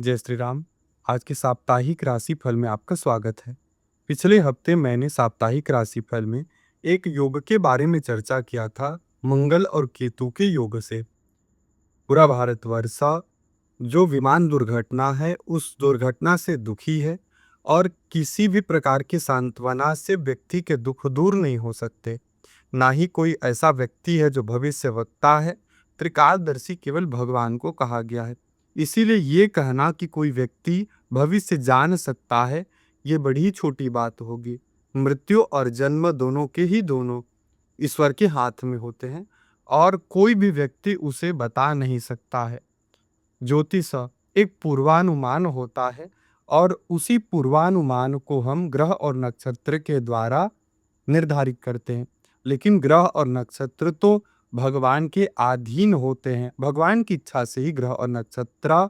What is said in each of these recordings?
जय श्री राम। आज के साप्ताहिक राशिफल में आपका स्वागत है। पिछले हफ्ते मैंने साप्ताहिक राशिफल में एक योग के बारे में चर्चा किया था, मंगल और केतु के योग से। पूरा भारतवर्ष जो विमान दुर्घटना है उस दुर्घटना से दुखी है और किसी भी प्रकार की सांत्वना से व्यक्ति के दुख दूर नहीं हो सकते। ना ही कोई ऐसा व्यक्ति है जो भविष्यवक्ता है। त्रिकालदर्शी केवल भगवान को कहा गया है। इसीलिए ये कहना कि कोई व्यक्ति भविष्य जान सकता है, ये बड़ी ही छोटी बात होगी। मृत्यु और जन्म दोनों के ही दोनों ईश्वर के हाथ में होते हैं और कोई भी व्यक्ति उसे बता नहीं सकता है। ज्योतिष एक पूर्वानुमान होता है और उसी पूर्वानुमान को हम ग्रह और नक्षत्र के द्वारा निर्धारित करते हैं। लेकिन ग्रह और नक्षत्र तो भगवान के अधीन होते हैं। भगवान की इच्छा से ही ग्रह और नक्षत्र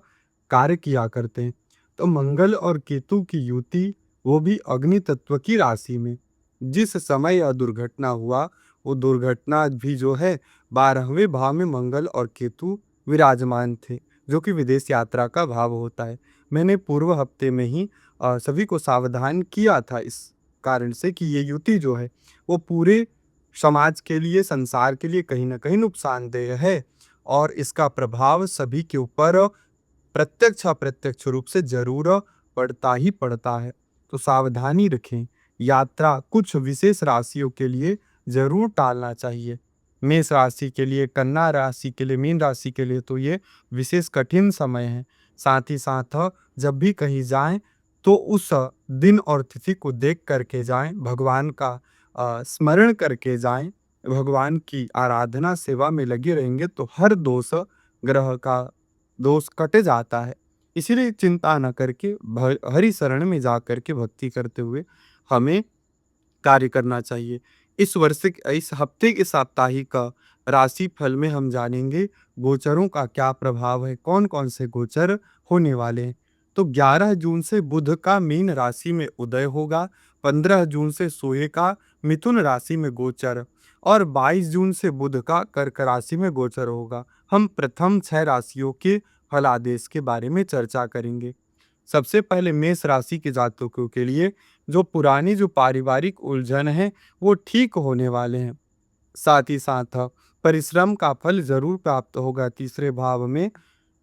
कार्य किया करते हैं। तो मंगल और केतु की युति, वो भी अग्नि तत्व की राशि में। जिस समय यह दुर्घटना हुआ वो दुर्घटना भी जो है 12वें भाव में मंगल और केतु विराजमान थे, जो कि विदेश यात्रा का भाव होता है। मैंने पूर्व हफ्ते में ही सभी को सावधान किया था इस कारण से कि ये युति जो है वो पूरे समाज के लिए, संसार के लिए कहीं ना कहीं नुकसानदेह है और इसका प्रभाव सभी के ऊपर प्रत्यक्ष अप्रत्यक्ष रूप से जरूर पड़ता ही पड़ता है। तो सावधानी रखें। यात्रा कुछ विशेष राशियों के लिए जरूर टालना चाहिए। मेष राशि के लिए, कन्या राशि के लिए, मीन राशि के लिए तो ये विशेष कठिन समय है। साथ ही साथ जब भी कहीं जाएं तो उस दिन और तिथि को देख करके जाएं, भगवान का स्मरण करके जाएं। भगवान की आराधना सेवा में लगे रहेंगे तो हर दोष, ग्रह का दोष कट जाता है। इसीलिए चिंता न करके हरि शरण में जा करके भक्ति करते हुए हमें कार्य करना चाहिए। इस हफ्ते के साप्ताहिक राशि फल में हम जानेंगे गोचरों का क्या प्रभाव है, कौन कौन से गोचर होने वाले हैं। तो 11 जून से बुध का मीन राशि में उदय होगा, 15 जून से सूर्य का मिथुन राशि में गोचर और 22 जून से बुध का कर्क राशि में गोचर होगा। हम प्रथम 6 राशियों के फलादेश के बारे में चर्चा करेंगे। सबसे पहले मेष राशि के जातकों के लिए जो पुरानी जो पारिवारिक उलझन है वो ठीक होने वाले हैं। साथ ही साथ परिश्रम का फल जरूर प्राप्त होगा। तीसरे भाव में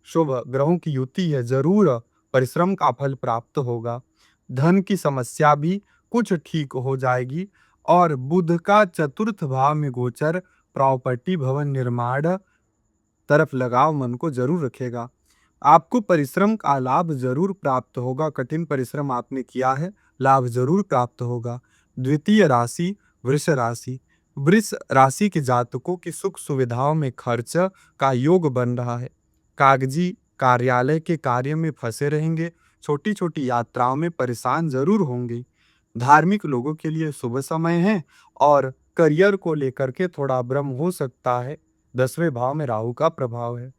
शुभ ग्रहों की युति है, जरूर परिश्रम का फल प्राप्त होगा। धन की समस्या भी कुछ ठीक हो जाएगी और बुध का चतुर्थ भाव में गोचर प्रॉपर्टी, भवन निर्माण तरफ लगाव मन को जरूर रखेगा। आपको परिश्रम का लाभ जरूर प्राप्त होगा। कठिन परिश्रम आपने किया है, लाभ जरूर प्राप्त होगा। द्वितीय राशि वृष राशि। वृष राशि के जातकों की सुख सुविधाओं में खर्च का योग बन रहा है। कागजी कार्यालय के कार्य में फंसे रहेंगे। छोटी छोटी यात्राओं में परेशान जरूर होंगे। धार्मिक लोगों के लिए शुभ समय है और करियर को लेकर के थोड़ा भ्रम हो सकता है। 10वें भाव में राहु का प्रभाव है।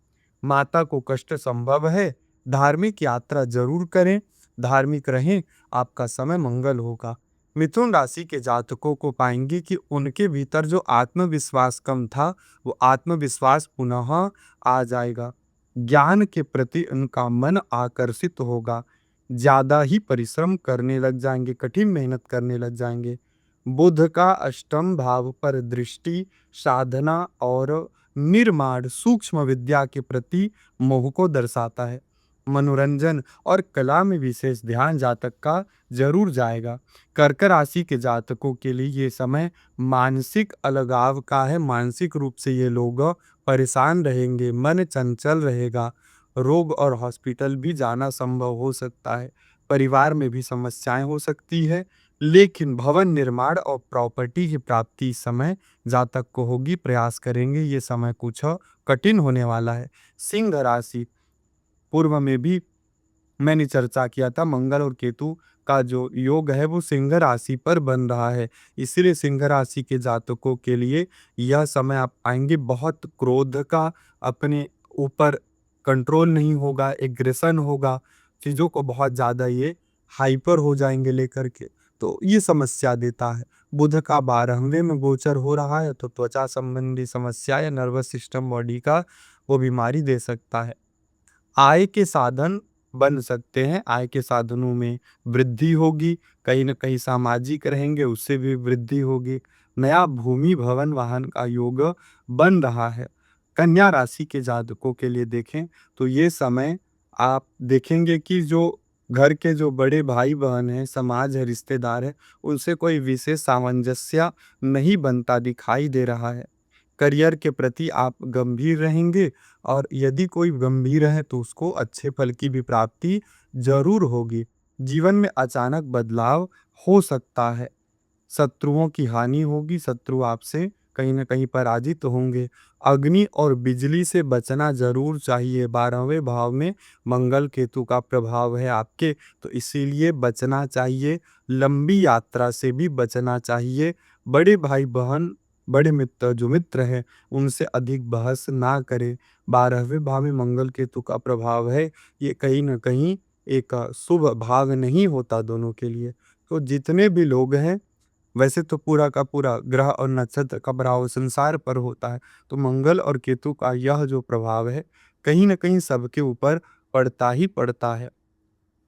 माता को कष्ट संभव है। धार्मिक यात्रा जरूर करें, धार्मिक रहें, आपका समय मंगल होगा। मिथुन राशि के जातकों को पाएंगे कि उनके भीतर जो आत्मविश्वास कम था वो आत्मविश्वास पुनः आ जाएगा। ज्ञान के प्रति उनका मन आकर्षित होगा। ज्यादा ही परिश्रम करने लग जाएंगे, कठिन मेहनत करने लग जाएंगे। बुध का अष्टम भाव पर दृष्टि साधना और निर्माण सूक्ष्म विद्या के प्रति मोह को दर्शाता है। मनोरंजन और कला में विशेष ध्यान जातक का जरूर जाएगा। कर्क राशि के जातकों के लिए ये समय मानसिक अलगाव का है। मानसिक रूप से ये लोग परेशान रहेंगे, मन चंचल रहेगा। रोग और हॉस्पिटल भी जाना संभव हो सकता है। परिवार में भी समस्याएं हो सकती है, लेकिन भवन निर्माण और प्रॉपर्टी की प्राप्ति इस समय जातक को होगी। प्रयास करेंगे, ये समय कुछ कठिन होने वाला है। सिंह राशि, पूर्व में भी मैंने चर्चा किया था, मंगल और केतु का जो योग है वो सिंह राशि पर बन रहा है। इसलिए सिंह राशि के जातकों के लिए यह समय आप आएंगे, बहुत क्रोध का अपने ऊपर कंट्रोल नहीं होगा, एग्रेशन होगा, चीजों को बहुत ज्यादा ये हाइपर हो जाएंगे लेकर के, तो ये समस्या देता है। बुध का 12वें में गोचर हो रहा है तो त्वचा संबंधी समस्या या नर्वस सिस्टम बॉडी का वो बीमारी दे सकता है। आय के साधन बन सकते हैं, आय के साधनों में वृद्धि होगी, कहीं न कहीं सामाजिक रहेंगे उससे भी वृद्धि होगी। नया भूमि, भवन, वाहन का योग बन रहा है। कन्या राशि के जातकों के लिए देखें तो ये समय आप देखेंगे कि जो घर के जो बड़े भाई-बहन हैं, समाज है, रिश्तेदार हैं, उनसे कोई विशेष सामंजस्य नहीं बनता दिखाई दे रहा है। करियर के प्रति आप गंभीर रहेंगे और यदि कोई गंभीर है तो उसको अच्छे फल की भी प्राप्ति ज़रूर होगी। जीवन में अचानक बदलाव हो सकता है। शत्रुओं की हानि होगी, शत्रु आपसे कहीं न कहीं पराजित होंगे। अग्नि और बिजली से बचना ज़रूर चाहिए। 12वें भाव में मंगल केतु का प्रभाव है आपके, तो इसीलिए बचना चाहिए। लंबी यात्रा से भी बचना चाहिए। बड़े भाई-बहन, बड़े मित्र जो मित्र हैं, उनसे अधिक बहस ना करें। 12वें भाव में मंगल केतु का प्रभाव है, ये कहीं न कहीं एक शुभ भाव नहीं होता दोनों के लिए। तो जितने भी लोग हैं, वैसे तो पूरा का पूरा ग्रह और नक्षत्र का प्रभाव संसार पर होता है, तो मंगल और केतु का यह जो प्रभाव है, कहीं न कहीं सबके ऊपर पड़ता ही पड़ता है।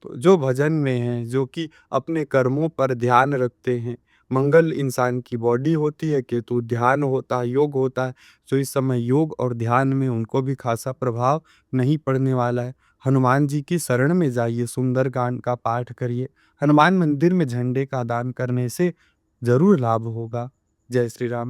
तो जो भजन में हैं, जो कि अपने कर्मों पर ध्यान रखते हैं, मंगल इंसान की बॉडी होती है, केतु ध्यान होता है, योग होता है, तो इस समय योग और ध्यान में उनको भी खासा प्रभाव नहीं पड़ने वाला है। हनुमान जी की शरण में जाइए, सुंदरकांड का पाठ करिए, हनुमान मंदिर में झंडे का दान करने से ज़रूर लाभ होगा। जय श्री राम।